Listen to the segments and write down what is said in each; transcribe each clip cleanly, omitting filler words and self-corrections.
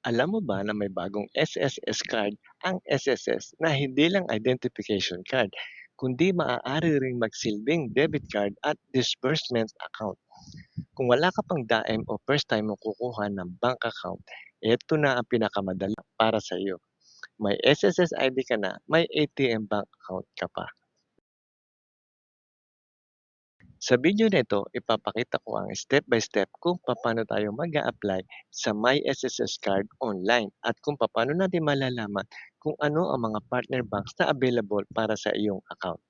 Alam mo ba na may bagong SSS card ang SSS na hindi lang identification card, kundi maaari ring magsilbing debit card at disbursement account. Kung wala ka pang daim o first time mo kukuha ng bank account, ito na ang pinakamadali para sa iyo. May SSS ID ka na, may ATM bank account ka pa. Sa video na ito, ipapakita ko ang step by step kung paano tayo mag apply sa My SSS Card online at kung paano natin malalaman kung ano ang mga partner banks na available para sa iyong account.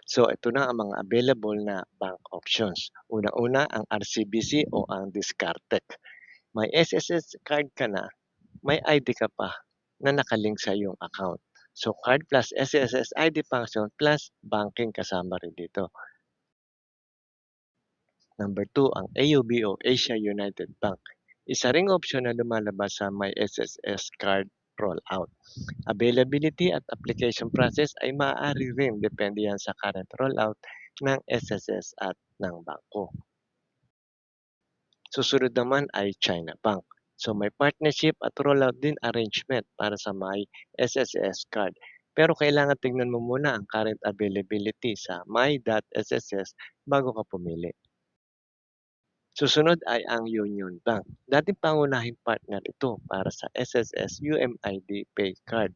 So ito na ang mga available na bank options. Una-una ang RCBC o ang Discartec. May SSS card ka na, may ID ka pa na nakalink sa iyong account. So card plus SSS ID function plus banking kasama rin dito. Number 2 ang AUB o Asia United Bank. Isa ring option na lumalabas sa My SSS Card Rollout. Availability at application process ay maaari rin depende yan sa current rollout ng SSS at ng bangko. Susunod naman ay China Bank. So may partnership at rollout din arrangement para sa My SSS card. Pero kailangan tingnan mo muna ang current availability sa my.sss bago ka pumili. Susunod ay ang Union Bank. Dating pangunahing partner ito para sa SSS UMID Pay Card.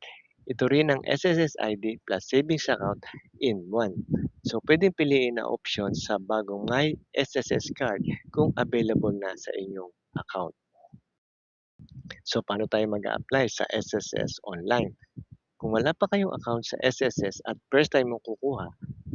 Ito rin ang SSS ID plus savings account in one. So pwedeng piliin na option sa bagong My SSS card kung available na sa inyong account. So paano tayo mag-a-apply sa SSS online? Kung wala pa kayong account sa SSS at first time mo kukuha,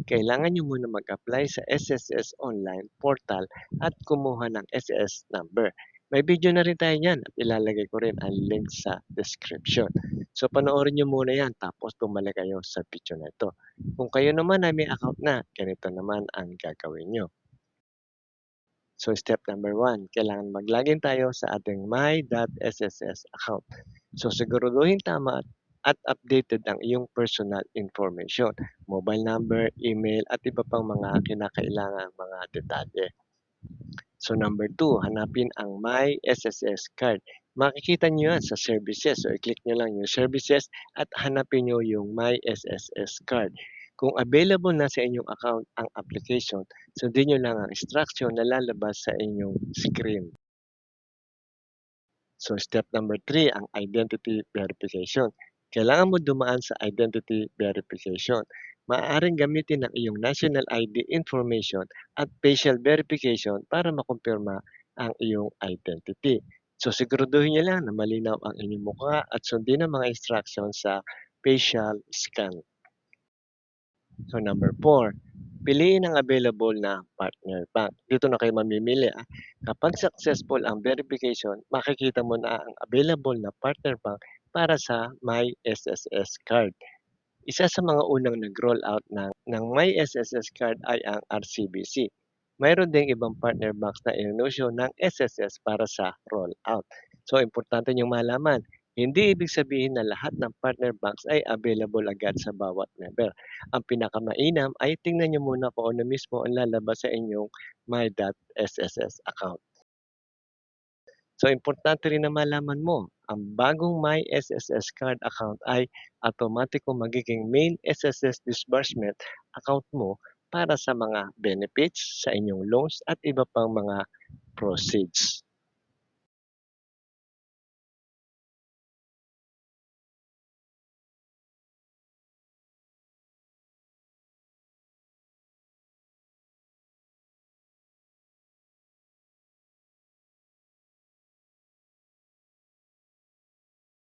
kailangan nyo muna mag-apply sa SSS online portal at kumuha ng SS number. May video na rin tayo niyan at ilalagay ko rin ang link sa description. So panoorin nyo muna yan tapos bumalik kayo sa video na ito. Kung kayo naman ay may account na, ganito naman ang gagawin nyo. So step number 1, kailangan mag-login tayo sa ating my.sss account. So siguraduhin tama at updated ang iyong personal information, mobile number, email, at iba pang mga kinakailangang mga detalye. So number 2, hanapin ang My SSS card. Makikita nyo yan sa services. So i-click nyo lang yung services at hanapin nyo yung My SSS card. Kung available na sa inyong account ang application, sundin nyo lang ang instruction na lalabas sa inyong screen. So step number 3, ang identity verification. Kailangan mo dumaan sa identity verification. Maaaring gamitin ang iyong national ID information at facial verification para makumpirma ang iyong identity. So siguraduhin niyo lang na malinaw ang inyong mukha at sundin ang mga instructions sa facial scan. So number 4, piliin ang available na partner bank. Dito na kayo mamimili. Kapag successful ang verification, makikita mo na ang available na partner bank para sa My SSS card. Isa sa mga unang nag-roll out ng My SSS card ay ang RCBC. Mayroon ding ibang partner banks na inanusyo ng SSS para sa rollout. So, importante niyong malaman, hindi ibig sabihin na lahat ng partner banks ay available agad sa bawat member. Ang pinakamainam ay tingnan niyo muna kung ano mismo ang lalabas sa inyong My.SSS account. So, importante rin na malaman mo, ang bagong My SSS card account ay automatikong magiging main SSS disbursement account mo para sa mga benefits sa inyong loans at iba pang mga proceeds.